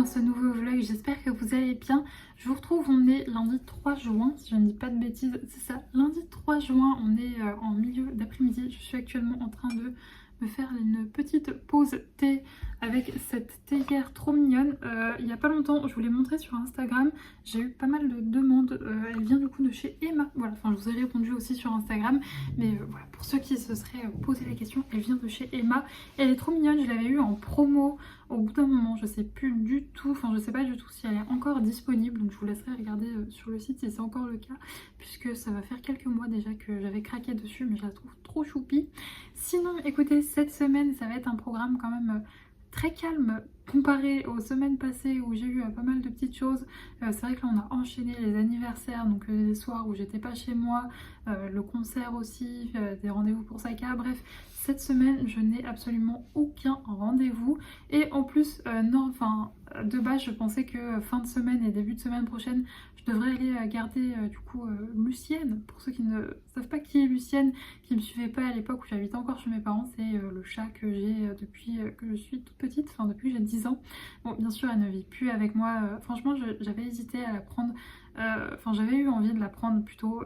ce nouveau vlog, j'espère que vous allez bien. Je vous retrouve, on est lundi 3 juin, si je ne dis pas de bêtises, c'est ça, lundi 3 juin, on est en milieu d'après-midi. Je suis actuellement en train de me faire une petite pause thé avec cette théière trop mignonne. Il n'y a pas longtemps, je vous l'ai montré sur Instagram, j'ai eu pas mal de demandes. Elle vient du coup de chez Emma. Voilà, enfin je vous ai répondu aussi sur Instagram, mais voilà, pour ceux qui se seraient posé la question, elle vient de chez Emma. Elle est trop mignonne, je l'avais eu en promo au bout d'un moment, je sais plus du tout, enfin je sais pas du tout si elle est encore disponible, donc je vous laisserai regarder sur le site si c'est encore le cas, puisque ça va faire quelques mois déjà que j'avais craqué dessus, mais je la trouve trop choupie. Sinon, écoutez, cette semaine, ça va être un programme quand même très calme comparé aux semaines passées où j'ai eu pas mal de petites choses. C'est vrai que là on a enchaîné les anniversaires, donc les soirs où j'étais pas chez moi, le concert aussi, des rendez-vous pour Saika, bref. Cette semaine, je n'ai absolument aucun rendez-vous. Et en plus, non, enfin, de base, je pensais que fin de semaine et début de semaine prochaine, je devrais aller garder du coup Lucienne. Pour ceux qui ne savent pas qui est Lucienne, qui ne me suivaient pas à l'époque où j'habitais encore chez mes parents, c'est le chat que j'ai depuis que je suis toute petite, enfin depuis que j'ai 10 ans. Bon, bien sûr, elle ne vit plus avec moi. Franchement, j'avais hésité à la prendre. Enfin, j'avais eu envie de la prendre plutôt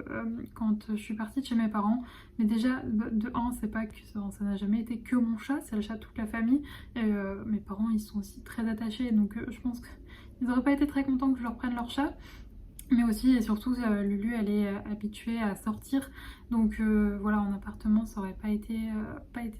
quand je suis partie de chez mes parents. Mais déjà, de 1, c'est pas que ça n'a jamais été que mon chat, c'est le chat de toute la famille. Et mes parents, ils sont aussi très attachés, donc je pense qu'ils n'auraient pas été très contents que je leur prenne leur chat. Mais aussi et surtout, Lulu, elle est habituée à sortir. Donc voilà, en appartement, ça aurait pas été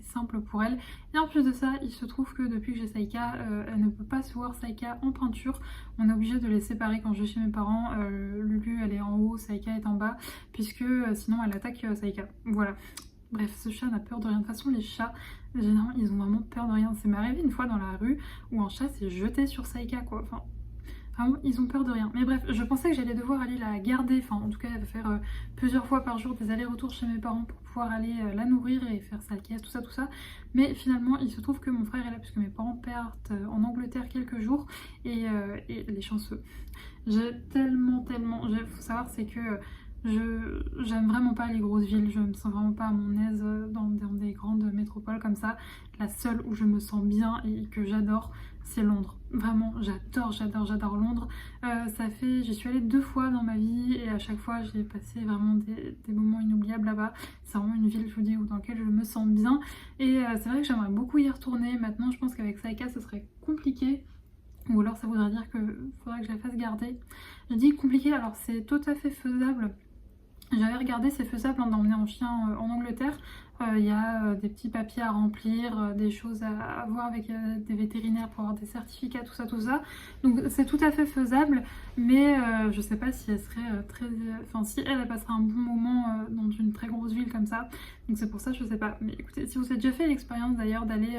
simple pour elle. Et en plus de ça, il se trouve que depuis que j'ai Saika, elle ne peut pas se voir Saika en peinture. On est obligé de les séparer quand je vais chez mes parents. Lulu, elle est en haut, Saika est en bas, puisque sinon elle attaque Saika. Voilà. Bref, ce chat n'a peur de rien. De toute façon, les chats, généralement, ils ont vraiment peur de rien. C'est m'est arrivé une fois dans la rue où un chat s'est jeté sur Saika, quoi. Enfin, vraiment, ils ont peur de rien. Mais bref, je pensais que j'allais devoir aller la garder. Enfin, en tout cas, elle va faire plusieurs fois par jour des allers-retours chez mes parents pour pouvoir aller la nourrir et faire sa caisse, tout ça, tout ça. Mais finalement, il se trouve que mon frère est là puisque mes parents partent en Angleterre quelques jours. Et les chanceux. J'ai tellement... Faut savoir, c'est que... j'aime vraiment pas les grosses villes, je me sens vraiment pas à mon aise dans des grandes métropoles comme ça. La seule où je me sens bien et que j'adore, c'est Londres. Vraiment, j'adore Londres. J'y suis allée 2 fois dans ma vie et à chaque fois j'ai passé vraiment des moments inoubliables là-bas. C'est vraiment une ville, je vous dis, dans laquelle je me sens bien. Et c'est vrai que j'aimerais beaucoup y retourner. Maintenant, je pense qu'avec Saika, ce serait compliqué. Ou alors ça voudrait dire qu'il faudrait que je la fasse garder. Je dis compliqué, alors c'est tout à fait faisable. J'avais regardé, c'est faisable d'emmener un chien en Angleterre. Il y a des petits papiers à remplir, des choses à voir avec des vétérinaires pour avoir des certificats, tout ça, tout ça. Donc c'est tout à fait faisable, mais je sais pas si elle serait très... Enfin, si elle passerait un bon moment dans une très grosse ville comme ça. Donc c'est pour ça, je sais pas. Mais écoutez, si vous avez déjà fait l'expérience d'ailleurs d'aller...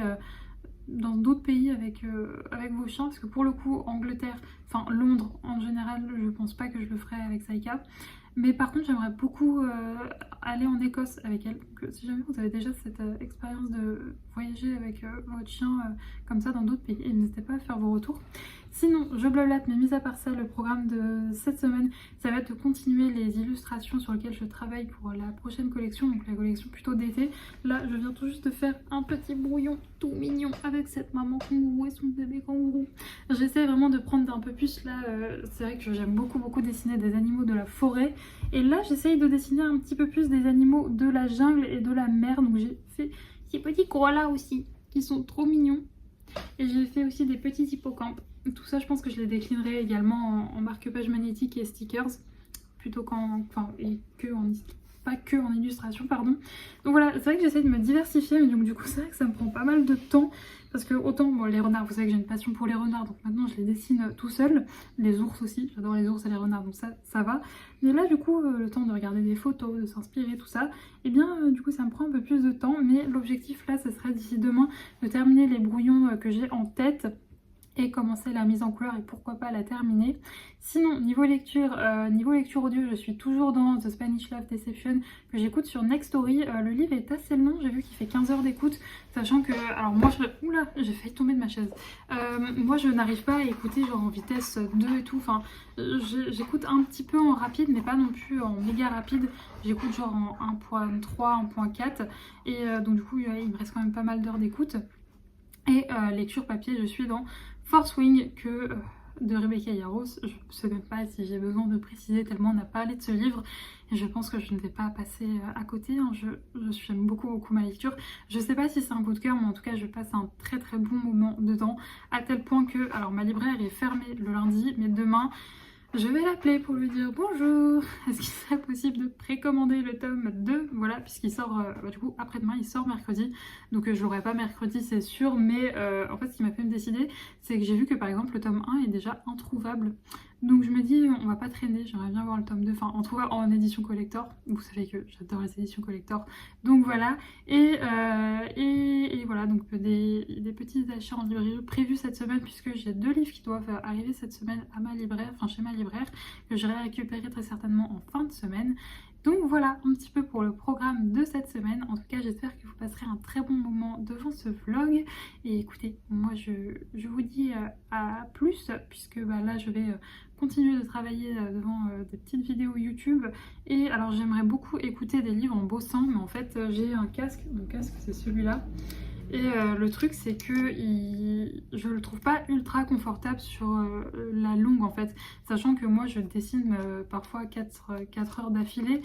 dans d'autres pays avec vos chiens, parce que pour le coup, Angleterre, enfin Londres en général, je pense pas que je le ferais avec Saika. Mais par contre, j'aimerais beaucoup aller en Écosse avec elle. Donc, si jamais vous avez déjà cette expérience de voyager avec votre chien comme ça dans d'autres pays, n'hésitez pas à faire vos retours. Sinon, je blablate, mais mis à part ça, le programme de cette semaine, ça va être de continuer les illustrations sur lesquelles je travaille pour la prochaine collection, donc la collection plutôt d'été. Là, je viens tout juste de faire un petit brouillon tout mignon avec cette maman kangourou et son bébé kangourou. J'essaie vraiment de prendre un peu plus là, c'est vrai que j'aime beaucoup dessiner des animaux de la forêt. Et là, j'essaye de dessiner un petit peu plus des animaux de la jungle et de la mer. Donc j'ai fait ces petits koalas aussi, qui sont trop mignons. Et j'ai fait aussi des petits hippocampes. Tout ça, je pense que je les déclinerai également en marque-page magnétique et stickers. Plutôt pas que en illustration, pardon. Donc voilà, c'est vrai que j'essaie de me diversifier, mais donc du coup c'est vrai que ça me prend pas mal de temps. Parce que autant, bon, les renards, vous savez que j'ai une passion pour les renards, donc maintenant je les dessine tout seul. Les ours aussi, j'adore les ours et les renards, donc ça va. Mais là du coup, le temps de regarder des photos, de s'inspirer, tout ça, et bien du coup ça me prend un peu plus de temps. Mais l'objectif là, ce serait d'ici demain de terminer les brouillons que j'ai en tête et commencer la mise en couleur et pourquoi pas la terminer. Sinon, niveau lecture audio, je suis toujours dans The Spanish Love Deception que j'écoute sur Nextory. Le livre est assez long, j'ai vu qu'il fait 15 heures d'écoute, sachant que, alors moi oula, j'ai failli tomber de ma chaise. Moi je n'arrive pas à écouter genre en vitesse 2 et tout, enfin j'écoute un petit peu en rapide mais pas non plus en méga rapide. J'écoute genre en 1.3, 1.4 et donc du coup il me reste quand même pas mal d'heures d'écoute. Et lecture papier, je suis dans Force Wing de Rebecca Yarros. Je ne sais même pas si j'ai besoin de préciser tellement on n'a pas parlé de ce livre et je pense que je ne vais pas passer à côté. Hein. J'aime beaucoup ma lecture. Je ne sais pas si c'est un coup de cœur, mais en tout cas je passe un très bon moment dedans, à tel point que, alors ma libraire est fermée le lundi, mais demain je vais l'appeler pour lui dire bonjour, est-ce qu'il serait possible de précommander le tome 2, voilà, puisqu'il sort, du coup après-demain, il sort mercredi, donc je l'aurai pas mercredi c'est sûr, mais en fait ce qui m'a fait me décider, c'est que j'ai vu que par exemple le tome 1 est déjà introuvable, donc je me dis on va pas traîner, j'aimerais bien voir le tome 2, enfin en tout cas en édition collector, vous savez que j'adore les éditions collector, donc voilà, et voilà, donc des petits achats en librairie prévus cette semaine, puisque j'ai 2 livres qui doivent arriver cette semaine à ma libraire, enfin chez ma libraire, que j'irai récupérer très certainement en fin de semaine. Donc voilà un petit peu pour le programme de cette semaine. En tout cas j'espère que vous passerez un très bon moment devant ce vlog. Et écoutez, moi je vous dis à plus, puisque là je vais continuer de travailler devant des petites vidéos YouTube. Et alors j'aimerais beaucoup écouter des livres en bossant, mais en fait j'ai un casque, mon casque c'est celui-là. Et le truc c'est que je le trouve pas ultra confortable sur la longue en fait, sachant que moi je dessine parfois 4 heures d'affilée.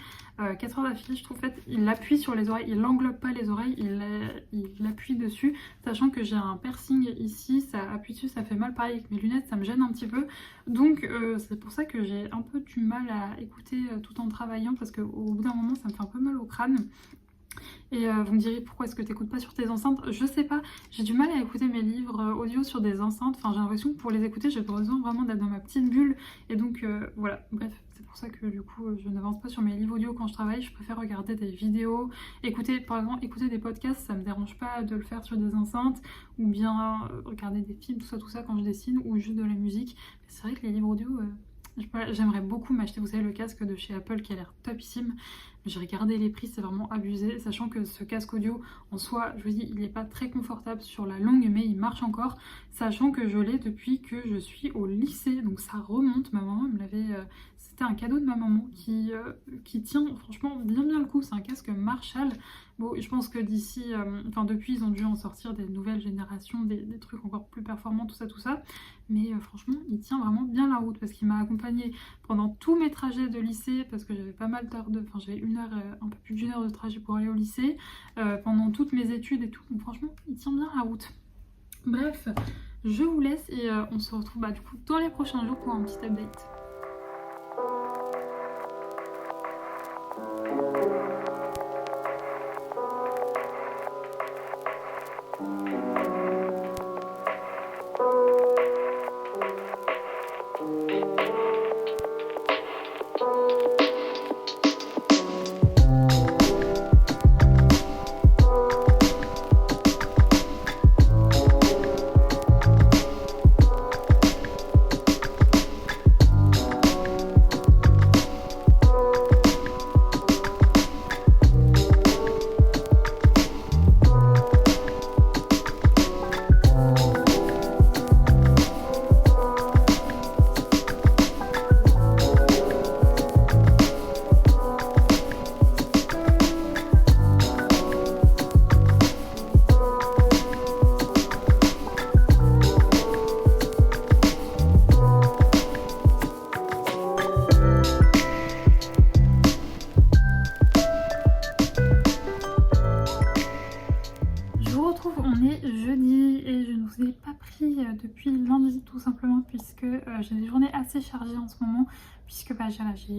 4 heures d'affilée je trouve, en fait il appuie sur les oreilles, il n'englobe pas les oreilles, il appuie dessus, sachant que j'ai un piercing ici, ça appuie dessus, ça fait mal. Pareil avec mes lunettes, ça me gêne un petit peu, donc c'est pour ça que j'ai un peu du mal à écouter tout en travaillant, parce qu'au bout d'un moment ça me fait un peu mal au crâne. Et vous me direz pourquoi est-ce que tu n'écoutes pas sur tes enceintes? Je sais pas, j'ai du mal à écouter mes livres audio sur des enceintes, enfin j'ai l'impression que pour les écouter j'ai besoin vraiment d'être dans ma petite bulle, et donc voilà, bref, c'est pour ça que du coup je n'avance pas sur mes livres audio quand je travaille, je préfère regarder des vidéos, écouter par exemple, écouter des podcasts, ça me dérange pas de le faire sur des enceintes, ou bien regarder des films, tout ça quand je dessine, ou juste de la musique. C'est vrai que les livres audio... j'aimerais beaucoup m'acheter, vous savez, le casque de chez Apple qui a l'air topissime. J'ai regardé les prix, c'est vraiment abusé, sachant que ce casque audio en soi, je vous dis, il n'est pas très confortable sur la longue, mais il marche encore, sachant que je l'ai depuis que je suis au lycée, donc ça remonte. Ma maman me l'avait... c'était un cadeau de ma maman qui tient franchement bien le coup. C'est un casque Marshall. Bon, je pense que d'ici... enfin, depuis, ils ont dû en sortir des nouvelles générations, des trucs encore plus performants, tout ça. Mais franchement, il tient vraiment bien la route, parce qu'il m'a accompagnée pendant tous mes trajets de lycée, parce que j'avais pas mal d'heures de... Enfin, j'avais un peu plus d'une heure de trajet pour aller au lycée, pendant toutes mes études et tout. Donc franchement, il tient bien la route. Bref, je vous laisse et on se retrouve du coup dans les prochains jours pour un petit update. Depuis lundi tout simplement, puisque j'ai des journées assez chargées en ce moment, puisque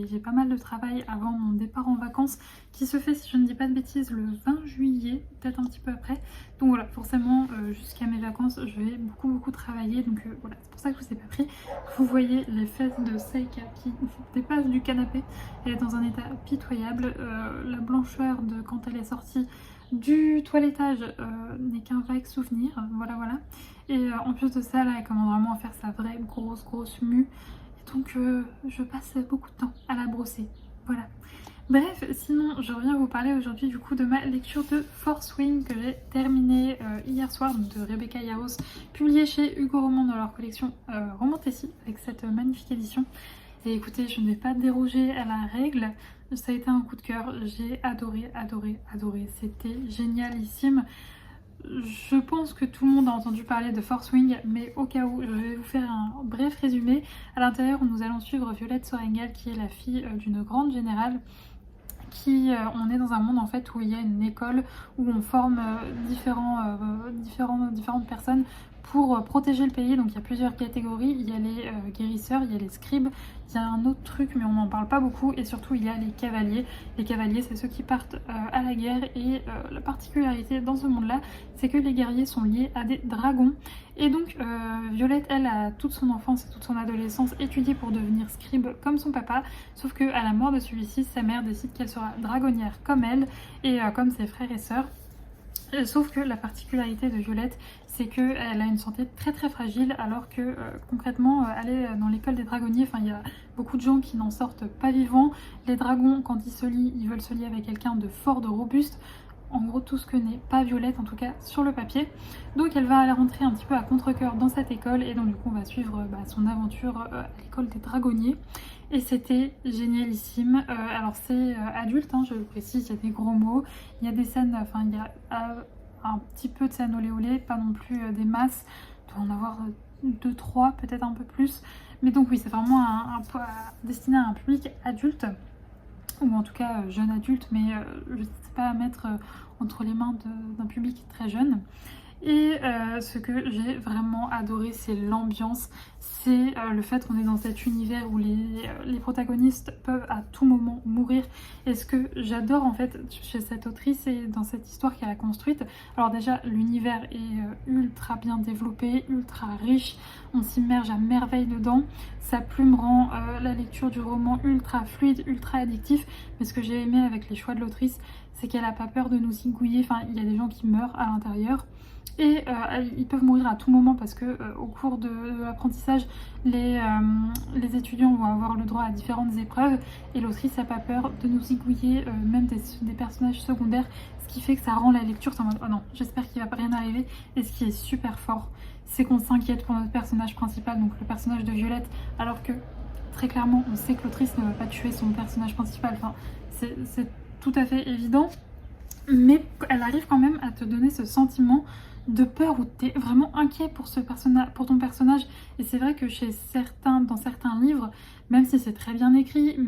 j'ai pas mal de travail avant mon départ en vacances qui se fait, si je ne dis pas de bêtises, le 20 juillet, peut-être un petit peu après. Donc voilà, forcément jusqu'à mes vacances je vais beaucoup travailler, donc voilà, c'est pour ça que je vous ai pas pris. Vous voyez les fesses de Saïka qui dépassent du canapé, elle est dans un état pitoyable, la blancheur de quand elle est sortie du toilettage n'est qu'un vague souvenir, voilà. Et en plus de ça, là, elle commence vraiment à faire sa vraie grosse mue. Et donc, je passe beaucoup de temps à la brosser. Voilà. Bref, sinon, je reviens vous parler aujourd'hui du coup de ma lecture de Force Wing que j'ai terminée hier soir, donc de Rebecca Yarros, publiée chez Hugo Roman dans leur collection Romantécie, avec cette magnifique édition. Et écoutez, je ne vais pas déroger à la règle. Ça a été un coup de cœur. J'ai adoré. C'était génialissime. je pense que tout le monde a entendu parler de Force Wing, mais au cas où, je vais vous faire un bref résumé. À l'intérieur, nous allons suivre Violette Sorrengal, qui est la fille d'une grande générale. On est dans un monde en fait où il y a une école où on forme différentes personnes pour protéger le pays. Donc il y a plusieurs catégories, il y a les guérisseurs, il y a les scribes, il y a un autre truc mais on n'en parle pas beaucoup, et surtout il y a les cavaliers. Les cavaliers, c'est ceux qui partent à la guerre, et la particularité dans ce monde là, c'est que les guerriers sont liés à des dragons. Et donc Violette, elle, a toute son enfance et toute son adolescence étudiée pour devenir scribe comme son papa, sauf qu'à la mort de celui-ci, sa mère décide qu'elle sera dragonnière comme elle, et comme ses frères et sœurs. Sauf que la particularité de Violette, c'est qu'elle a une santé très très fragile, alors que concrètement, aller dans l'école des dragonniers, enfin il y a beaucoup de gens qui n'en sortent pas vivants. Les dragons, quand ils se lient, ils veulent se lier avec quelqu'un de fort, de robuste. En gros, tout ce que n'est pas Violette, en tout cas sur le papier. Donc elle va aller rentrer un petit peu à contre-cœur dans cette école, et donc du coup on va suivre son aventure à l'école des dragonniers. Et c'était génialissime. Alors c'est adulte, hein, je le précise, il y a des gros mots, il y a des scènes, enfin il y a un petit peu de scènes olé olé, pas non plus des masses, il doit en avoir 2-3, peut-être un peu plus. Mais donc oui, c'est vraiment destiné à un public adulte, ou en tout cas jeune adulte, mais je ne sais pas à mettre entre les mains d'un public très jeune. Et ce que j'ai vraiment adoré, c'est l'ambiance, c'est le fait qu'on est dans cet univers où les protagonistes peuvent à tout moment mourir. Et ce que j'adore en fait chez cette autrice et dans cette histoire qu'elle a construite, alors déjà l'univers est ultra bien développé, ultra riche, on s'immerge à merveille dedans. Sa plume rend la lecture du roman ultra fluide, ultra addictif. Mais ce que j'ai aimé avec les choix de l'autrice, c'est qu'elle n'a pas peur de nous zigouiller. Enfin, il y a des gens qui meurent à l'intérieur. Et ils peuvent mourir à tout moment, parce que au cours de l'apprentissage, les étudiants vont avoir le droit à différentes épreuves, et l'autrice n'a pas peur de nous zigouiller, même des personnages secondaires, ce qui fait que ça rend la lecture en mode oh non, j'espère qu'il va pas rien arriver. Et ce qui est super fort, c'est qu'on s'inquiète pour notre personnage principal, donc le personnage de Violette, alors que très clairement on sait que l'autrice ne va pas tuer son personnage principal, enfin c'est tout à fait évident, mais elle arrive quand même à te donner ce sentiment de peur où tu es vraiment inquiet pour ton personnage. Et c'est vrai que dans certains livres, même si c'est très bien écrit,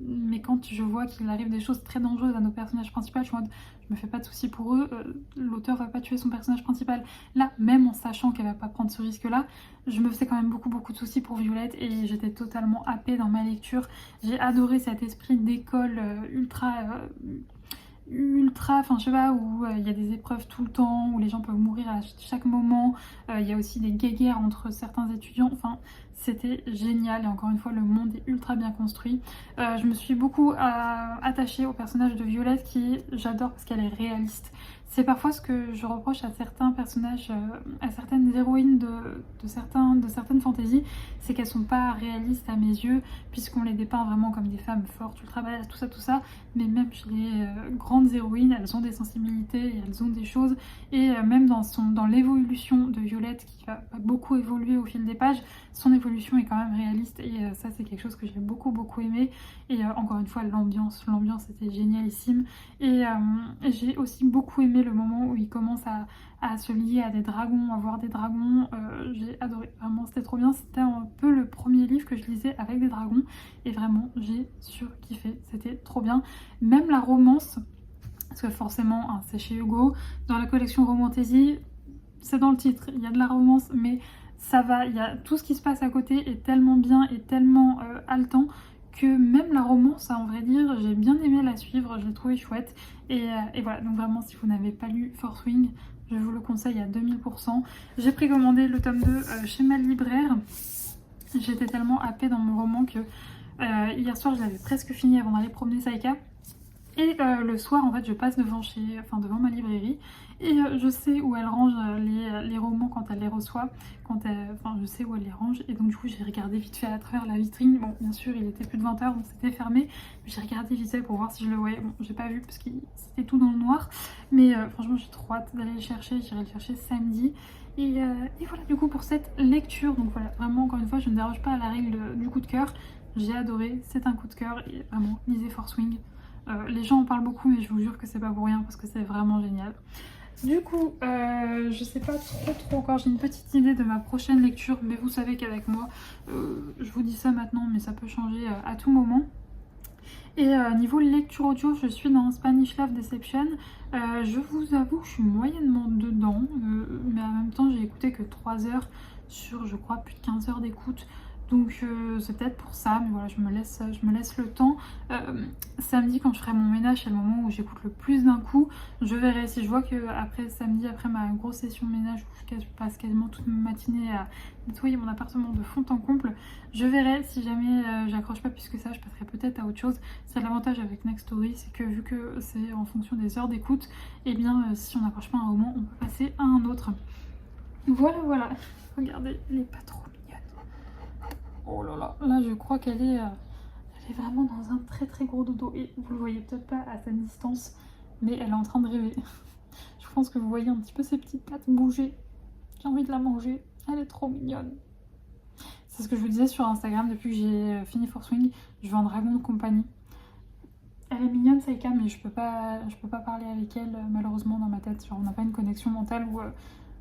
mais quand je vois qu'il arrive des choses très dangereuses à nos personnages principaux, je me fais pas de soucis pour eux, l'auteur va pas tuer son personnage principal. Là, même en sachant qu'elle va pas prendre ce risque-là, je me faisais quand même beaucoup de soucis pour Violette, et j'étais totalement happée dans ma lecture. J'ai adoré cet esprit d'école ultra, enfin je sais pas, où il y a des épreuves tout le temps, où les gens peuvent mourir à chaque moment, il y a aussi des guéguerres entre certains étudiants, enfin c'était génial. Et encore une fois, le monde est ultra bien construit. Je me suis beaucoup attachée au personnage de Violette, qui j'adore parce qu'elle est réaliste. C'est parfois ce que je reproche à certains personnages, à certaines héroïnes de certaines fantaisies, c'est qu'elles sont pas réalistes à mes yeux, puisqu'on les dépeint vraiment comme des femmes fortes, ultra badass, tout ça, mais même chez les grandes héroïnes, elles ont des sensibilités et elles ont des choses, et même dans l'évolution de Violette, qui va beaucoup évoluer au fil des pages, son évolution est quand même réaliste, et ça c'est quelque chose que j'ai beaucoup aimé. Et encore une fois, l'ambiance était génialissime, et j'ai aussi beaucoup aimé le moment où il commence à se lier à des dragons, à voir des dragons. J'ai adoré, vraiment c'était trop bien. C'était un peu le premier livre que je lisais avec des dragons, et vraiment j'ai surkiffé, c'était trop bien. Même la romance, parce que forcément hein, c'est chez Hugo, dans la collection Romantaisie, c'est dans le titre, il y a de la romance, mais ça va, il y a tout ce qui se passe à côté est tellement bien et tellement haletant, que même la romance, à en vrai dire, j'ai bien aimé la suivre, je l'ai trouvé chouette. Et voilà, donc vraiment, si vous n'avez pas lu Force Wing, je vous le conseille à 2000%. J'ai précommandé le tome 2 chez ma libraire. J'étais tellement happée dans mon roman que hier soir, je l'avais presque fini avant d'aller promener Saïka. Et le soir, en fait, je passe devant ma librairie, et je sais où elle range les romans quand elle les reçoit, je sais où elle les range, et donc du coup j'ai regardé vite fait à travers la vitrine. Bon, bien sûr il était plus de 20h donc c'était fermé, mais j'ai regardé vite fait pour voir si je le voyais. Bon, j'ai pas vu parce que c'était tout dans le noir, mais franchement j'ai trop hâte d'aller le chercher. J'irai le chercher samedi. Et voilà du coup pour cette lecture. Donc voilà, vraiment encore une fois, je ne déroge pas à la règle du coup de cœur. J'ai adoré, c'est un coup de cœur, et vraiment lisez Force Wing. Les gens en parlent beaucoup, mais je vous jure que c'est pas pour rien, parce que c'est vraiment génial. Du coup, je sais pas trop encore, j'ai une petite idée de ma prochaine lecture, mais vous savez qu'avec moi, je vous dis ça maintenant, mais ça peut changer à tout moment. Et niveau lecture audio, je suis dans Spanish Love Deception. Je vous avoue que je suis moyennement dedans, mais en même temps j'ai écouté que 3 heures sur je crois plus de 15 heures d'écoute. Donc c'est peut-être pour ça, mais voilà, je me laisse le temps. Samedi, quand je ferai mon ménage, c'est le moment où j'écoute le plus d'un coup. Je verrai si je vois que après samedi, après ma grosse session de ménage, où je passe quasiment toute ma matinée à nettoyer mon appartement de fond en comble, je verrai si jamais j'accroche pas plus que ça, je passerai peut-être à autre chose. C'est l'avantage avec Nextory, c'est que vu que c'est en fonction des heures d'écoute, et bien si on n'accroche pas un roman, on peut passer à un autre. Voilà. Regardez, elle est pas trop mignonne. Oh là là, là je crois qu'elle est vraiment dans un très gros dodo. Et vous le voyez peut-être pas à cette distance, mais elle est en train de rêver. Je pense que vous voyez un petit peu ses petites pattes bouger. J'ai envie de la manger, elle est trop mignonne. C'est ce que je vous disais sur Instagram depuis que j'ai fini For Swing, je veux un dragon de compagnie. Elle est mignonne Saika, mais je peux pas parler avec elle malheureusement dans ma tête. Genre, on n'a pas une connexion mentale où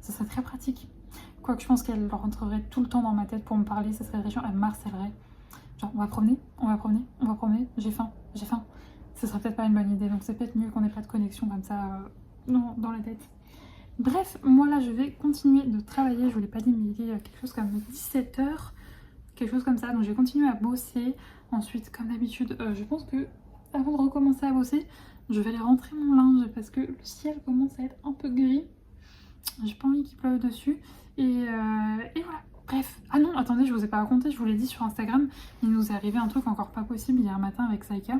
ça serait très pratique. Quoique je pense qu'elle rentrerait tout le temps dans ma tête pour me parler, ça serait très chiant, elle m'harcèlerait. Genre on va promener, j'ai faim. Ce serait peut-être pas une bonne idée, donc c'est peut-être mieux qu'on ait pas de connexion comme ça dans la tête. Bref, moi là je vais continuer de travailler, je vous l'ai pas dit mais il est quelque chose comme 17 h, quelque chose comme ça, donc je vais continuer à bosser. Ensuite comme d'habitude, je pense que avant de recommencer à bosser, je vais aller rentrer mon linge parce que le ciel commence à être un peu gris. J'ai pas envie qu'il pleuve dessus. Et voilà. Bref. Ah non, attendez, je vous ai pas raconté, je vous l'ai dit sur Instagram. Il nous est arrivé un truc encore pas possible hier matin avec Saika.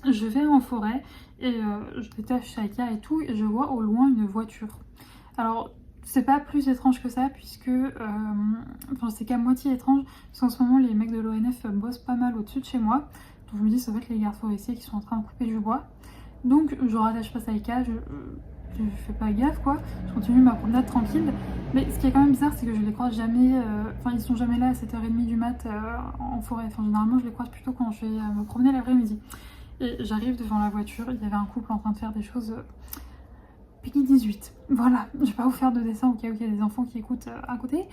Je vais en forêt et je détache Saika et tout. Et je vois au loin une voiture. Alors, c'est pas plus étrange que ça puisque... enfin, c'est qu'à moitié étrange. Parce qu'en ce moment, les mecs de l'ONF bossent pas mal au-dessus de chez moi. Donc je me dis, ça va être les gardes forestiers qui sont en train de couper du bois. Donc je rattache pas Saika, je fais pas gaffe quoi, je continue ma promenade tranquille. Mais ce qui est quand même bizarre, c'est que je les croise jamais, enfin ils sont jamais là à 7h30 du mat en forêt. Enfin généralement je les croise plutôt quand je vais me promener l'après-midi. Et j'arrive devant la voiture, il y avait un couple en train de faire des choses Peggy 18. Voilà, je vais pas vous faire de dessin au cas où il y a des enfants qui écoutent à côté.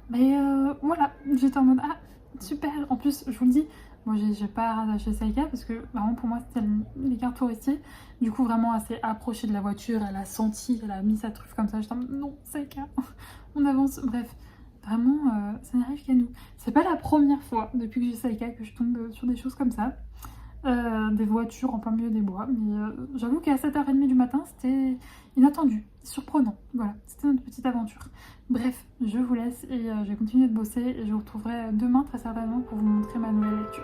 Mais voilà, j'étais en mode ah super, en plus je vous le dis, moi j'ai pas rattaché Saika parce que vraiment pour moi c'était les gardes forestiers. Du coup vraiment assez approché de la voiture, elle a senti, elle a mis sa truffe comme ça, j'étais en mode non Saika, on avance, bref. Vraiment, ça n'arrive qu'à nous. C'est pas la première fois depuis que j'ai Saika que je tombe sur des choses comme ça. Des voitures en plein milieu des bois. Mais j'avoue qu'à 7h30 du matin, c'était inattendu, surprenant. Voilà, c'était notre petite aventure. Bref, je vous laisse et je vais continuer de bosser et je vous retrouverai demain très certainement pour vous montrer ma nouvelle lecture.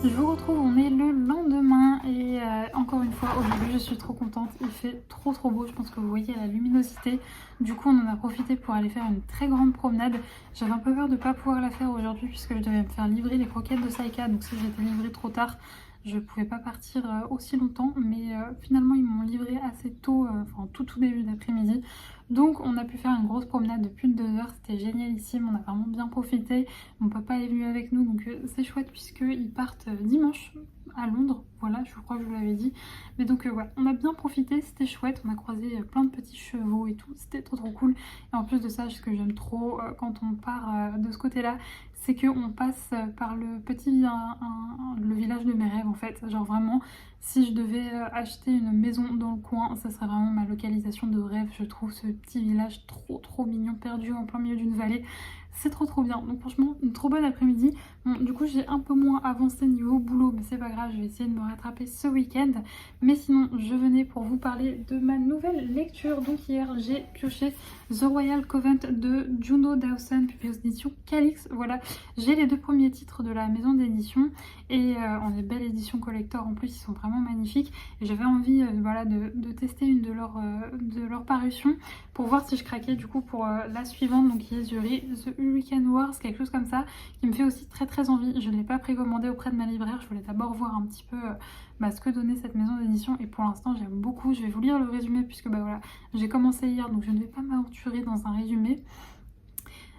Je vous retrouve, on est le lendemain et encore une fois au début je suis trop contente, il fait trop beau, je pense que vous voyez la luminosité. Du coup on en a profité pour aller faire une très grande promenade. J'avais un peu peur de ne pas pouvoir la faire aujourd'hui puisque je devais me faire livrer les croquettes de Saika, donc si j'étais livrée trop tard je ne pouvais pas partir aussi longtemps, mais finalement ils m'ont livré assez tôt, enfin tout début d'après-midi. Donc on a pu faire une grosse promenade de plus de 2 heures, c'était génialissime, on a vraiment bien profité. Mon papa est venu avec nous, donc c'est chouette puisqu'ils partent dimanche à Londres, voilà, je crois que je vous l'avais dit. Mais donc ouais, on a bien profité, c'était chouette, on a croisé plein de petits chevaux et tout, c'était trop cool. Et en plus de ça, ce que j'aime trop quand on part de ce côté-là, c'est qu'on passe par le le village de mes rêves en fait. Genre vraiment, si je devais acheter une maison dans le coin, ça serait vraiment ma localisation de rêve. Je trouve ce petit village trop mignon, perdu en plein milieu d'une vallée. C'est trop bien. Donc franchement, une trop bonne après-midi. Bon, du coup, j'ai un peu moins avancé niveau boulot, mais c'est pas grave, je vais essayer de me rattraper ce week-end. Mais sinon, je venais pour vous parler de ma nouvelle lecture. Donc hier, j'ai pioché The Royal Covent de Juno Dawson, publié aux éditions Calix. Voilà, j'ai les 2 premiers titres de la maison d'édition et en des belles éditions collector en plus, ils sont vraiment magnifiques. Et j'avais envie voilà, de tester une de leurs parutions pour voir si je craquais du coup pour la suivante, donc qui est The Hurricane Wars, quelque chose comme ça, qui me fait aussi très envie. Je ne l'ai pas précommandé auprès de ma libraire, je voulais d'abord voir un petit peu ce que donnait cette maison d'édition et pour l'instant j'aime beaucoup. Je vais vous lire le résumé puisque voilà, j'ai commencé hier donc je ne vais pas m'aventurer dans un résumé.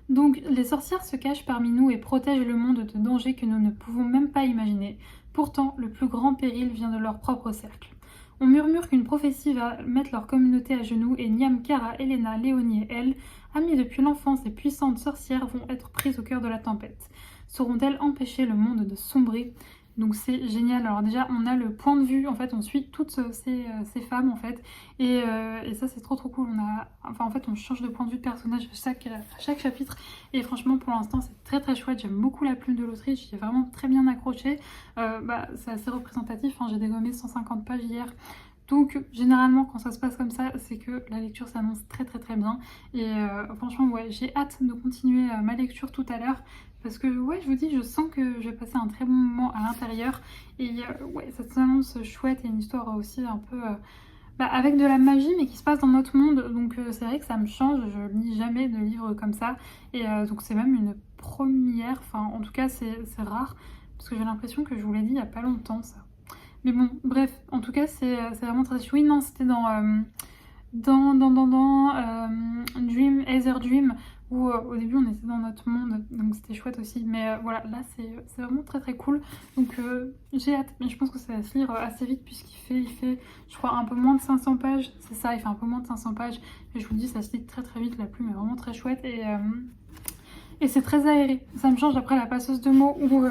Donc les sorcières se cachent parmi nous et protègent le monde de dangers que nous ne pouvons même pas imaginer. Pourtant, le plus grand péril vient de leur propre cercle. On murmure qu'une prophétie va mettre leur communauté à genoux et Niam, Kara, Elena, Léonie et elle, amies depuis l'enfance et puissantes sorcières, vont être prises au cœur de la tempête. Sauront-elles empêcher le monde de sombrer ? Donc c'est génial. Alors déjà on a le point de vue, en fait on suit toutes ces femmes en fait et ça c'est trop cool. En fait on change de point de vue de personnage à chaque chapitre et franchement pour l'instant c'est très chouette. J'aime beaucoup la plume de l'autrice, j'y ai vraiment très bien accroché. C'est assez représentatif, hein. J'ai dégommé 150 pages hier. Donc généralement quand ça se passe comme ça, c'est que la lecture s'annonce très bien. Et franchement ouais, j'ai hâte de continuer ma lecture tout à l'heure. Parce que ouais, je vous dis, je sens que je vais passer un très bon moment à l'intérieur. Et ouais, ça s'annonce chouette et une histoire aussi un peu avec de la magie mais qui se passe dans notre monde. Donc c'est vrai que ça me change, je lis jamais de livres comme ça. Et donc c'est même une première, enfin en tout cas c'est rare. Parce que j'ai l'impression que je vous l'ai dit il y a pas longtemps ça. Mais bon, bref, en tout cas c'est vraiment très chouette. Oui, non, c'était dans Dream, Ether Dream, où au début on était dans notre monde, donc c'était chouette aussi. Mais voilà, là c'est vraiment très cool. Donc j'ai hâte, mais je pense que ça va se lire assez vite puisqu'il fait, je crois, un peu moins de 500 pages. C'est ça, il fait un peu moins de 500 pages. Et je vous le dis, ça se lit très vite, la plume est vraiment très chouette. Et c'est très aéré. Ça me change après la passeuse de mots où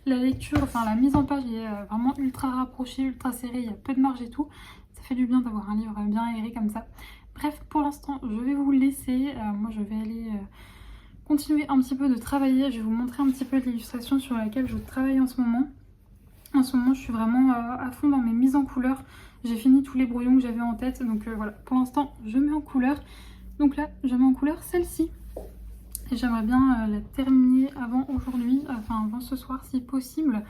la lecture, enfin la mise en page est vraiment ultra rapprochée, ultra serrée, il y a peu de marge et tout. Ça fait du bien d'avoir un livre bien aéré comme ça. Bref, pour l'instant, je vais vous laisser. Moi, je vais aller continuer un petit peu de travailler. Je vais vous montrer un petit peu l'illustration sur laquelle je travaille en ce moment. En ce moment, je suis vraiment à fond dans mes mises en couleur. J'ai fini tous les brouillons que j'avais en tête. Donc voilà, pour l'instant, je mets en couleur. Donc là, je mets en couleur celle-ci. Et j'aimerais bien la terminer avant aujourd'hui, enfin avant ce soir si possible.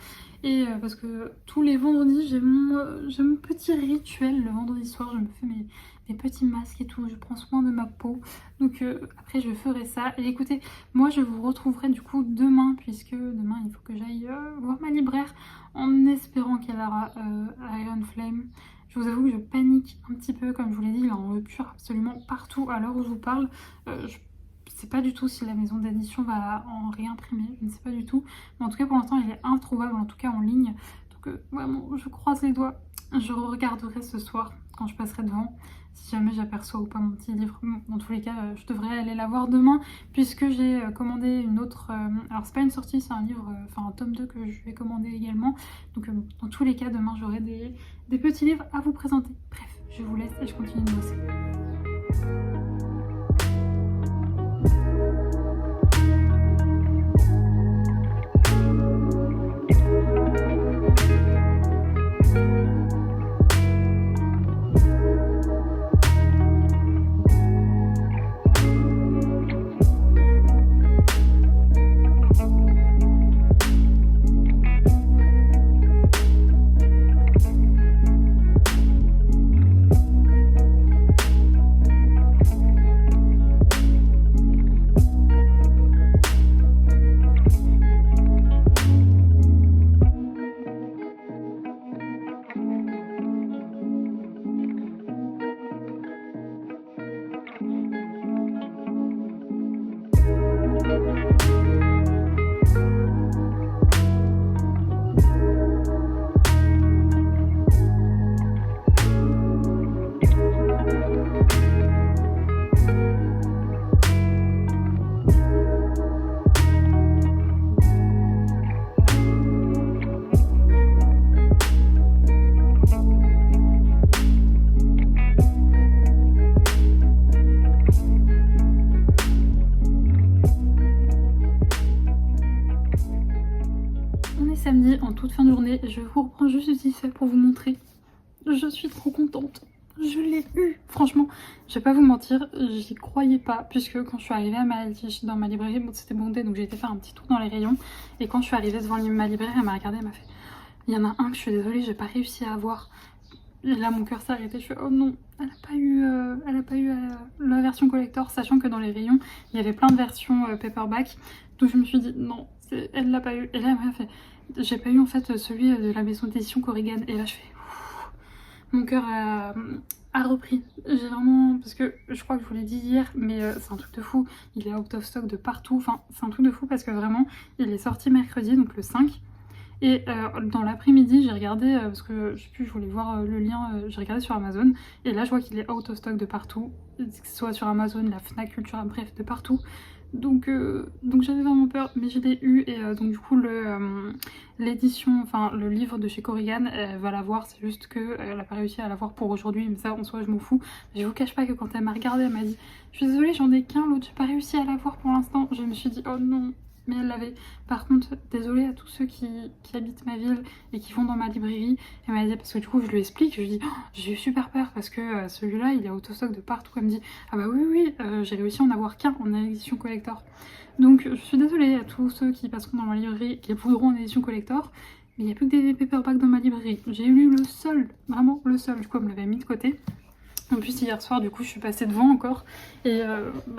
Et parce que tous les vendredis, j'ai mon petit rituel. Le vendredi soir, je me fais mes petits masques et tout. Je prends soin de ma peau. Donc après, je ferai ça. Et écoutez, moi, je vous retrouverai du coup demain, puisque demain, il faut que j'aille voir ma libraire en espérant qu'elle aura Iron Flame. Je vous avoue que je panique un petit peu. Comme je vous l'ai dit, il est en rupture absolument partout à l'heure où je vous parle. Je sais pas du tout si la maison d'édition va en réimprimer, je ne sais pas du tout. Mais en tout cas, pour l'instant, il est introuvable, en tout cas en ligne. Donc vraiment, je croise les doigts. Je regarderai ce soir quand je passerai devant, si jamais j'aperçois ou pas mon petit livre. Dans tous les cas, je devrais aller la voir demain, puisque j'ai commandé une autre... alors, c'est pas une sortie, c'est un livre, enfin un tome 2 que je vais commander également. Donc, dans tous les cas, demain, j'aurai des petits livres à vous présenter. Bref, je vous laisse et je continue de bosser. On est samedi, en toute fin de journée, je vous reprends juste vite fait pour vous montrer. Je suis trop contente. Je l'ai eu. Franchement, je vais pas vous mentir, j'y croyais pas. Puisque quand je suis arrivée dans ma librairie, bon, c'était bondé, donc j'ai été faire un petit tour dans les rayons. Et quand je suis arrivée devant ma librairie, elle m'a regardée, elle m'a fait: il y en a un que je suis désolée, j'ai pas réussi à avoir. Et là, mon cœur s'est arrêté. Je fais: oh non, elle a pas eu la version collector, sachant que dans les rayons, il y avait plein de versions paperback. Donc je me suis dit: non, elle l'a pas eu. Et là, elle m'a fait: j'ai pas eu en fait celui de la maison d'édition Corrigan. Et là, je fais: mon cœur a repris. J'ai vraiment... Parce que je crois que je vous l'ai dit hier, mais c'est un truc de fou. Il est out of stock de partout. Enfin, c'est un truc de fou parce que vraiment, il est sorti mercredi, donc le 5. Et dans l'après-midi, j'ai regardé, parce que je sais plus, je voulais voir le lien, j'ai regardé sur Amazon. Et là, je vois qu'il est out of stock de partout. Que ce soit sur Amazon, la Fnac, Cultura, bref, de partout. Donc j'avais vraiment peur, mais je l'ai eu. Et donc du coup, l'édition, enfin le livre de chez Corrigan, elle va l'avoir. C'est juste qu'elle n'a pas réussi à l'avoir pour aujourd'hui. Mais ça, en soi, je m'en fous. Mais je vous cache pas que quand elle m'a regardé, elle m'a dit: je suis désolée, j'en ai qu'un, l'autre, j'ai pas réussi à l'avoir pour l'instant. Je me suis dit: oh non. Mais elle l'avait. Par contre, désolée à tous ceux qui habitent ma ville et qui vont dans ma librairie. Elle m'a dit, parce que du coup je lui explique, je lui dis: oh, j'ai eu super peur parce que celui-là il est autostock de partout. Elle me dit: ah bah oui, j'ai réussi à en avoir qu'un en édition collector. Donc je suis désolée à tous ceux qui passeront dans ma librairie, qui voudront en édition collector. Mais il n'y a plus que des paperbacks dans ma librairie. J'ai lu le seul, vraiment le seul. Du coup, elle me l'avait mis de côté. En plus, hier soir, du coup, je suis passée devant encore. Et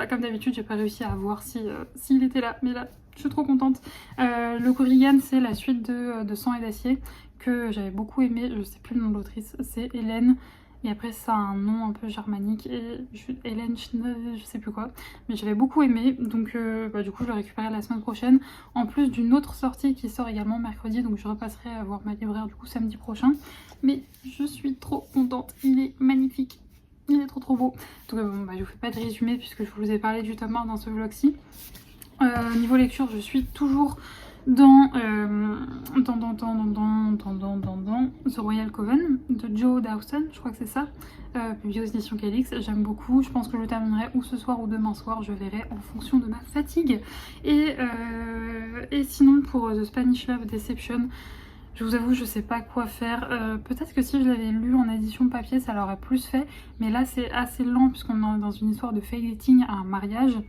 comme d'habitude, j'ai pas réussi à voir s'il était là. Mais là, je suis trop contente. Le Corrigan, c'est la suite de Sang et d'acier que j'avais beaucoup aimé. Je sais plus le nom de l'autrice. C'est Hélène. Et après, ça a un nom un peu germanique. Et Hélène, je sais plus quoi. Mais j'avais beaucoup aimé. Donc, du coup, je le récupérerai la semaine prochaine. En plus d'une autre sortie qui sort également mercredi. Donc, je repasserai à voir ma libraire du coup samedi prochain. Mais je suis trop contente. Il est magnifique. Il est trop beau. Donc je vous fais pas de résumé puisque je vous ai parlé du tome 1 dans ce vlog-ci. Niveau lecture, je suis toujours dans The Royal Coven de Joe Dawson, je crois que c'est ça, publié aux éditions Calix. J'aime beaucoup, je pense que je le terminerai ou ce soir ou demain soir, je verrai en fonction de ma fatigue. Et sinon pour The Spanish Love Deception, je vous avoue, je sais pas quoi faire. Peut-être que si je l'avais lu en édition papier, ça l'aurait plus fait. Mais là, c'est assez lent puisqu'on est dans une histoire de fake dating à un mariage.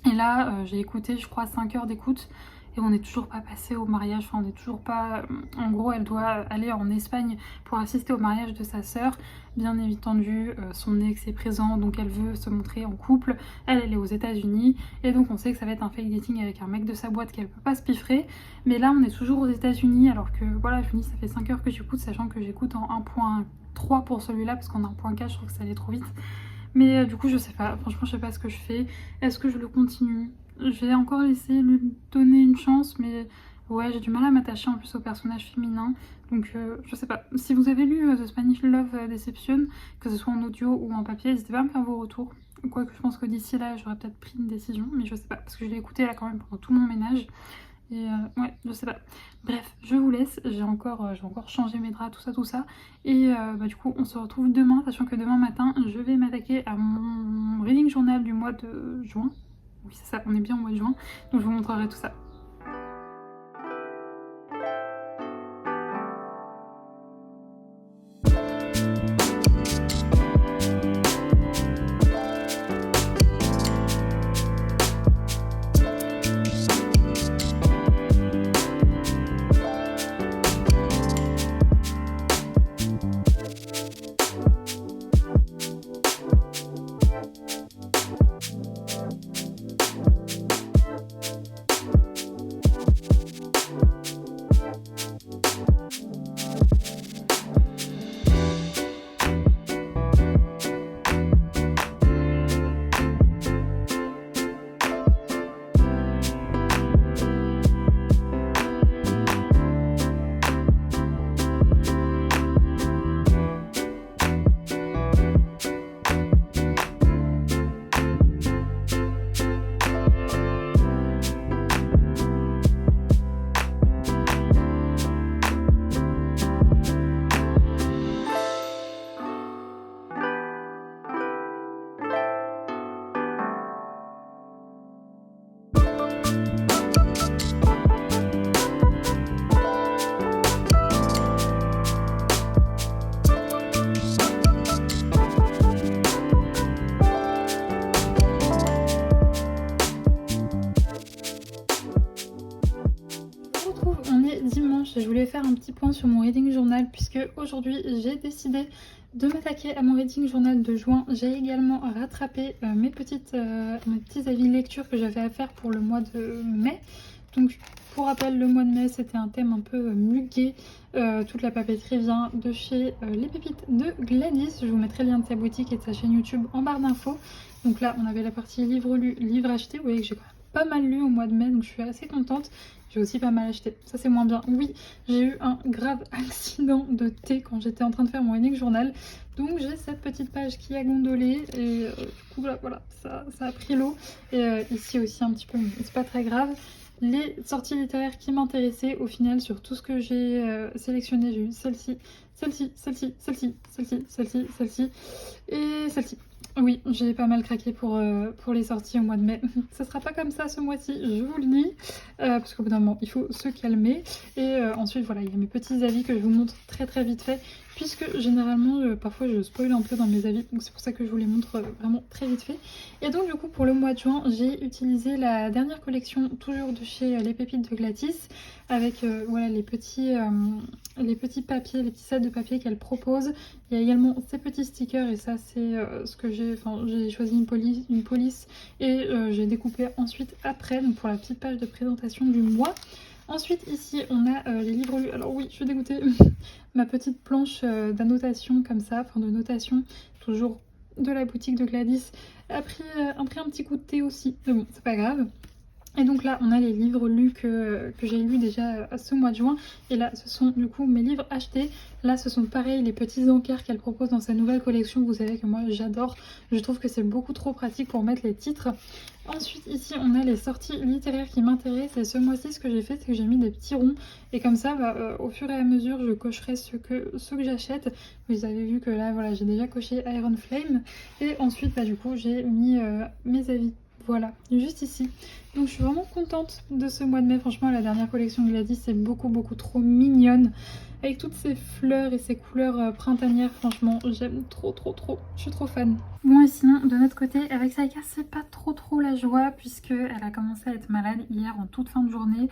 Et là, j'ai écouté, je crois, 5 heures d'écoute. Et on n'est toujours pas passé au mariage. Enfin, on n'est toujours pas... En gros, elle doit aller en Espagne pour assister au mariage de sa sœur. Bien entendu, son ex est présent, donc elle veut se montrer en couple. Elle est aux États-Unis. Et donc, on sait que ça va être un fake dating avec un mec de sa boîte qu'elle peut pas se piffrer. Mais là, on est toujours aux États-Unis. Alors que, voilà, je me dis, ça fait 5 heures que j'écoute, sachant que j'écoute en 1.3 pour celui-là, parce qu'en 1.4, je trouve que ça allait trop vite. Mais du coup, je sais pas. Franchement, je sais pas ce que je fais. Est-ce que je le continue? Je vais encore essayer de lui donner une chance, mais ouais, j'ai du mal à m'attacher en plus au personnage féminin. Donc je sais pas. Si vous avez lu The Spanish Love Deception, que ce soit en audio ou en papier, n'hésitez pas à me faire vos retours. Quoique je pense que d'ici là, j'aurais peut-être pris une décision, mais je sais pas. Parce que je l'ai écouté là quand même pendant tout mon ménage. Et ouais, je sais pas. Bref, je vous laisse. J'ai encore changé mes draps, tout ça. Et du coup, on se retrouve demain, sachant que demain matin, je vais m'attaquer à mon reading journal du mois de juin. Oui, c'est ça, on est bien au mois de juin. Donc je vous montrerai tout ça. dimanche et je voulais faire un petit point sur mon reading journal puisque aujourd'hui j'ai décidé de m'attaquer à mon reading journal de juin. J'ai également rattrapé mes petits avis de lecture que j'avais à faire pour le mois de mai. Donc pour rappel, le mois de mai c'était un thème un peu muguet. Toute la papeterie vient de chez Les Pépites de Gladys. Je vous mettrai le lien de sa boutique et de sa chaîne YouTube en barre d'infos. Donc là on avait la partie livre lu, livre acheté. Vous voyez que j'ai pas mal lu au mois de mai, donc je suis assez contente. J'ai aussi pas mal acheté, ça c'est moins bien. Oui, j'ai eu un grave accident de thé quand j'étais en train de faire mon reading journal. Donc j'ai cette petite page qui a gondolé et du coup là, voilà, ça a pris l'eau. Et ici aussi un petit peu, mais c'est pas très grave. Les sorties littéraires qui m'intéressaient, au final sur tout ce que j'ai sélectionné, j'ai eu celle-ci, celle-ci, celle-ci, celle-ci, celle-ci, celle-ci, celle-ci et celle-ci. Oui, j'ai pas mal craqué pour les sorties au mois de mai. Ça sera pas comme ça ce mois-ci, je vous le dis, parce qu'au bout d'un moment, il faut se calmer. Et ensuite, voilà, il y a mes petits avis que je vous montre très très vite fait, puisque généralement, parfois, je spoil un peu dans mes avis, donc c'est pour ça que je vous les montre vraiment très vite fait. Et donc, du coup, pour le mois de juin, j'ai utilisé la dernière collection, toujours de chez Les Pépites de Gladys, avec voilà, les petits papiers, les petits sets de papier qu'elle propose. Il y a également ces petits stickers et ça c'est ce que j'ai choisi une police et j'ai découpé ensuite après, donc pour la petite page de présentation du mois. Ensuite ici on a les livres lus. Alors oui, je suis dégoûtée, ma petite planche d'annotation comme ça, enfin de notation, toujours de la boutique de Gladys, a pris un petit coup de thé aussi, mais bon c'est pas grave. Et donc là, on a les livres lus que j'ai lus déjà ce mois de juin. Et là, ce sont du coup mes livres achetés. Là, ce sont pareil, les petits encarts qu'elle propose dans sa nouvelle collection. Vous savez que moi, j'adore. Je trouve que c'est beaucoup trop pratique pour mettre les titres. Ensuite, ici, on a les sorties littéraires qui m'intéressent. Et ce mois-ci, ce que j'ai fait, c'est que j'ai mis des petits ronds. Et comme ça, au fur et à mesure, je cocherai ceux que j'achète. Vous avez vu que là, voilà, j'ai déjà coché Iron Flame. Et ensuite, du coup, j'ai mis mes avis. Voilà, juste ici. Donc je suis vraiment contente de ce mois de mai. Franchement, la dernière collection de Gladys c'est beaucoup trop mignonne. Avec toutes ces fleurs et ces couleurs printanières, franchement, j'aime trop. Je suis trop fan. Bon, et sinon, de notre côté, avec Saïka, c'est pas trop la joie puisqu'elle a commencé à être malade hier en toute fin de journée.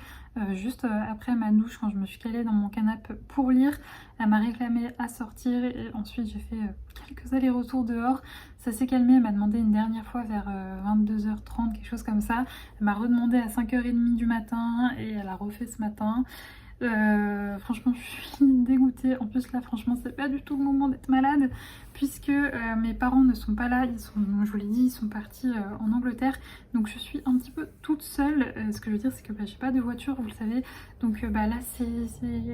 Juste après ma douche, quand je me suis calée dans mon canapé pour lire, elle m'a réclamé à sortir et ensuite j'ai fait quelques allers-retours dehors. Ça s'est calmé, elle m'a demandé une dernière fois vers 22h30, quelque chose comme ça. Elle m'a redemandé à 5h30 du matin et elle a refait ce matin. Franchement, je suis dégoûtée. En plus, là, franchement, c'est pas du tout le moment d'être malade puisque mes parents ne sont pas là. Je vous l'ai dit, ils sont partis en Angleterre. Donc, je suis un petit peu toute seule. Ce que je veux dire, c'est que j'ai pas de voiture, vous le savez. Donc, là, c'est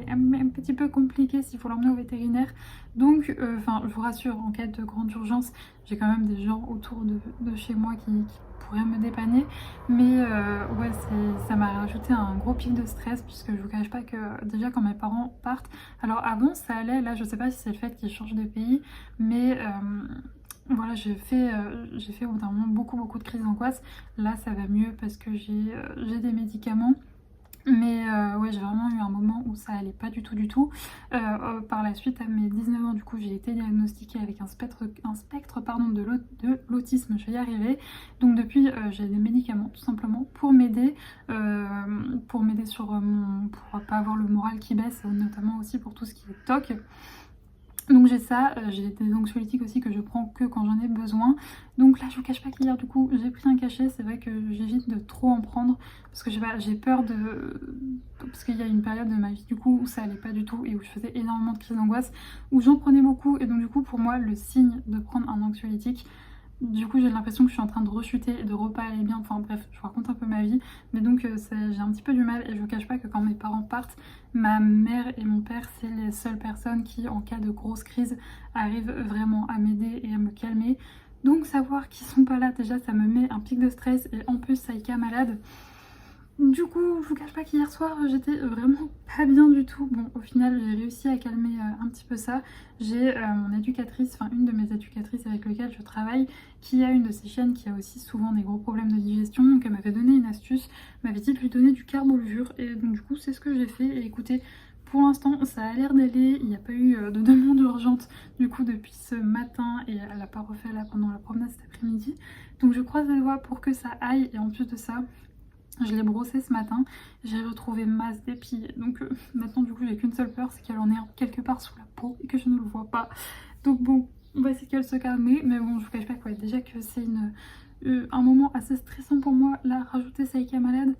un petit peu compliqué s'il faut l'emmener au vétérinaire. Donc, enfin, je vous rassure, en cas de grande urgence, j'ai quand même des gens autour de chez moi qui pourraient me dépanner. Mais ouais, ça m'a rajouté un gros pic de stress puisque je vous cache pas que déjà quand mes parents partent, alors avant ça allait, là je sais pas si c'est le fait qu'ils changent de pays, mais voilà, j'ai fait au bout d'un moment beaucoup de crises d'angoisse. Là ça va mieux parce que j'ai des médicaments. Mais ouais, j'ai vraiment eu un moment où ça allait pas du tout. Par la suite, à mes 19 ans, du coup, j'ai été diagnostiquée avec un spectre pardon, de l'autisme, je vais y arriver. Donc depuis, j'ai des médicaments tout simplement pour m'aider pour pas avoir le moral qui baisse, notamment aussi pour tout ce qui est TOC. Donc j'ai ça, j'ai des anxiolytiques aussi que je prends que quand j'en ai besoin. Donc là je vous cache pas qu'hier du coup j'ai pris un cachet, c'est vrai que j'évite de trop en prendre parce que j'ai peur parce qu'il y a une période de ma vie du coup où ça allait pas du tout et où je faisais énormément de crises d'angoisse, où j'en prenais beaucoup et donc du coup pour moi le signe de prendre un anxiolytique, du coup j'ai l'impression que je suis en train de rechuter et de repas aller bien, enfin bref, je vous raconte un peu ma vie. Mais donc j'ai un petit peu du mal et je vous cache pas que quand mes parents partent, ma mère et mon père c'est les seules personnes qui en cas de grosse crise arrivent vraiment à m'aider et à me calmer. Donc savoir qu'ils sont pas là déjà ça me met un pic de stress et en plus Saïka malade. Du coup, je vous cache pas qu'hier soir, j'étais vraiment pas bien du tout. Bon, au final, j'ai réussi à calmer un petit peu ça. J'ai mon éducatrice, enfin une de mes éducatrices avec lesquelles je travaille, qui a une de ses chiennes qui a aussi souvent des gros problèmes de digestion. Donc elle m'avait donné une astuce, m'avait dit de lui donner du carbolure. Et donc du coup, c'est ce que j'ai fait. Et écoutez, pour l'instant, ça a l'air d'aller. Il n'y a pas eu de demande urgente du coup depuis ce matin. Et elle n'a pas refait là pendant la promenade cet après-midi. Donc je croise les doigts pour que ça aille. Et en plus de ça, Je l'ai brossé ce matin, j'ai retrouvé masse d'épis, donc maintenant du coup j'ai qu'une seule peur, c'est qu'elle en ait quelque part sous la peau et que je ne le vois pas. Donc bon, on va essayer qu'elle se calme, mais bon je vous cache pas quoi, déjà que c'est un moment assez stressant pour moi, là rajouter Saïka malade,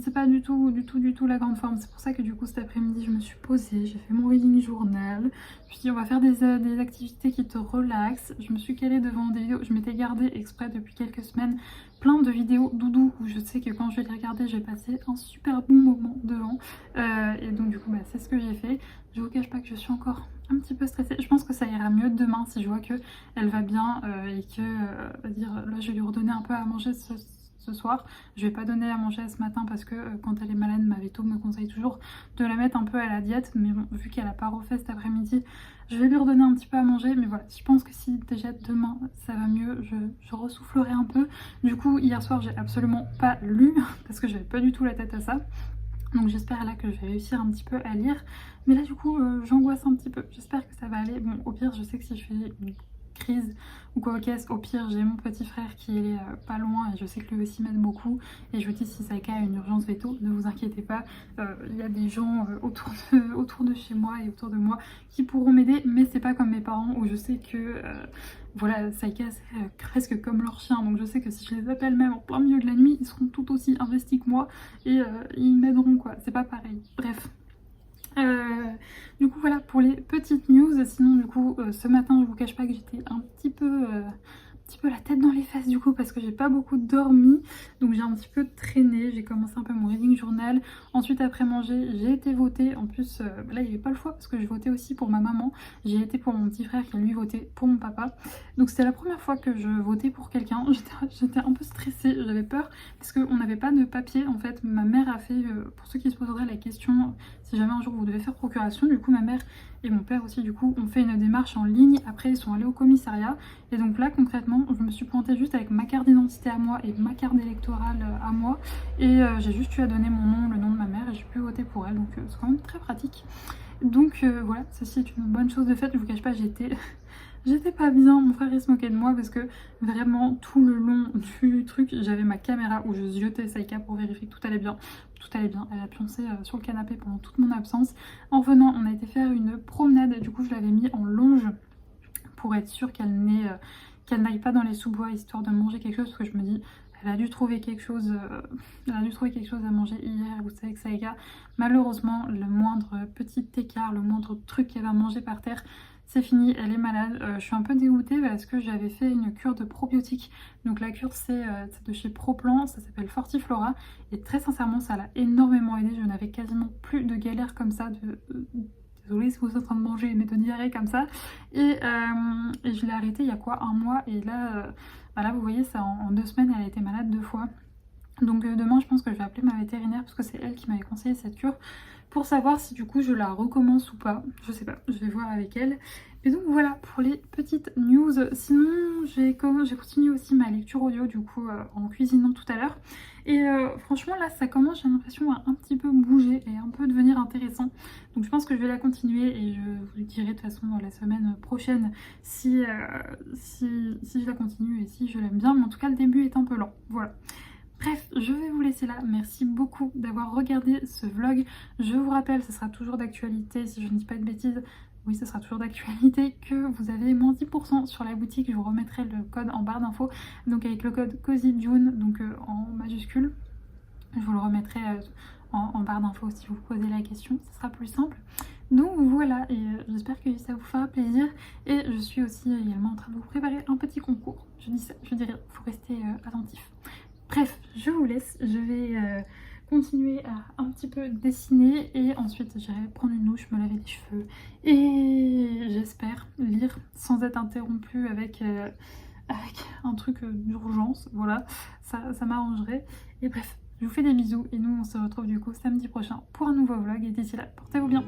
c'est pas du tout la grande forme. C'est pour ça que du coup cet après-midi je me suis posée, j'ai fait mon reading journal, je me suis dit on va faire des activités qui te relaxent. Je me suis calée devant des vidéos, je m'étais gardée exprès depuis quelques semaines plein de vidéos doudou où je sais que quand je vais les regarder je vais passer un super bon moment devant, et donc du coup bah, c'est ce que j'ai fait. Je vous cache pas que je suis encore un petit peu stressée, je pense que ça ira mieux demain si je vois que elle va bien, et que là je vais lui redonner un peu à manger ce soir. Je vais pas donner à manger ce matin parce que quand elle est malade, ma véto me conseille toujours de la mettre un peu à la diète, mais bon, vu qu'elle a pas refait cet après-midi, je vais lui redonner un petit peu à manger. Mais voilà, je pense que si déjà demain ça va mieux, je ressoufflerai un peu. Du coup hier soir j'ai absolument pas lu parce que j'avais pas du tout la tête à ça, donc j'espère là que je vais réussir un petit peu à lire. Mais là du coup j'angoisse un petit peu, j'espère que ça va aller. Bon au pire je sais que si je fais une crise ou quoi qu'est-ce, au pire j'ai mon petit frère qui est pas loin et je sais que lui aussi m'aide beaucoup, et je vous dis si Saïka a une urgence veto, ne vous inquiétez pas, il y a des gens autour de chez moi et autour de moi qui pourront m'aider, mais c'est pas comme mes parents où je sais que voilà, Saïka c'est presque comme leur chien, donc je sais que si je les appelle même en plein milieu de la nuit, ils seront tout aussi investis que moi et ils m'aideront quoi, c'est pas pareil. Bref. Du coup voilà pour les petites news. Sinon du coup ce matin je vous cache pas que j'étais un petit peu la tête dans les fesses du coup parce que j'ai pas beaucoup dormi, donc j'ai un petit peu traîné. J'ai commencé un peu mon reading journal, ensuite après manger j'ai été voter. En plus là il n'y avait pas le choix parce que je votais aussi pour ma maman, j'ai été pour mon petit frère qui lui votait pour mon papa, donc c'était la première fois que je votais pour quelqu'un. J'étais un peu stressée, j'avais peur parce qu'on n'avait pas de papier en fait. Ma mère a fait, pour ceux qui se poseraient la question si jamais un jour vous devez faire procuration, du coup ma mère et mon père aussi du coup ont fait une démarche en ligne, après ils sont allés au commissariat, et donc là concrètement je me suis pointée juste avec ma carte d'identité à moi et ma carte électorale à moi, et j'ai juste eu à donner mon nom, le nom de ma mère, et j'ai pu voter pour elle, donc c'est quand même très pratique. Donc voilà, ceci est une bonne chose de fait. Je vous cache pas, j'étais pas bien, mon frère il se moquait de moi parce que vraiment tout le long du truc j'avais ma caméra où je ziotais Saïka pour vérifier que tout allait bien. Tout allait bien, elle a pioncé sur le canapé pendant toute mon absence. En venant on a été faire une promenade, du coup je l'avais mis en longe pour être sûre qu'elle n'aille pas dans les sous-bois histoire de manger quelque chose, parce que je me dis elle a dû trouver quelque chose à manger hier. Vous savez que Saïka, malheureusement, le moindre petit écart, le moindre truc qu'elle va manger par terre, c'est fini, elle est malade. Je suis un peu dégoûtée parce que j'avais fait une cure de probiotiques. Donc la cure c'est de chez Proplan, ça s'appelle Fortiflora. Et très sincèrement ça l'a énormément aidé. Je n'avais quasiment plus de galères comme ça. Désolée si vous êtes en train de manger mais de diarrhée comme ça. Et je l'ai arrêté il y a quoi, un mois. Et là, là vous voyez ça en 2 semaines elle a été malade 2 fois. Donc demain je pense que je vais appeler ma vétérinaire parce que c'est elle qui m'avait conseillé cette cure, pour savoir si du coup je la recommence ou pas. Je sais pas, je vais voir avec elle. Et donc voilà pour les petites news. Sinon j'ai continué aussi ma lecture audio du coup en cuisinant tout à l'heure. Et franchement là ça commence, j'ai l'impression, à un petit peu bouger et un peu devenir intéressant. Donc je pense que je vais la continuer et je vous dirai de toute façon dans la semaine prochaine si je la continue et si je l'aime bien. Mais en tout cas le début est un peu lent. Voilà. Bref, je vais vous laisser là. Merci beaucoup d'avoir regardé ce vlog. Je vous rappelle, ce sera toujours d'actualité, si je ne dis pas de bêtises. Oui, ce sera toujours d'actualité, que vous avez moins 10% sur la boutique. Je vous remettrai le code en barre d'infos. Donc avec le code COZYJUNE, donc en majuscule. Je vous le remettrai en barre d'infos si vous posez la question. Ce sera plus simple. Donc voilà, et j'espère que ça vous fera plaisir. Et je suis aussi également en train de vous préparer un petit concours. Je dis ça, je dirais, il faut rester attentif. Bref, je vous laisse, je vais continuer à un petit peu dessiner et ensuite j'irai prendre une douche, me laver les cheveux et j'espère lire sans être interrompue avec un truc d'urgence. Voilà, ça m'arrangerait. Et bref, je vous fais des bisous et nous on se retrouve du coup samedi prochain pour un nouveau vlog, et d'ici là, portez-vous bien.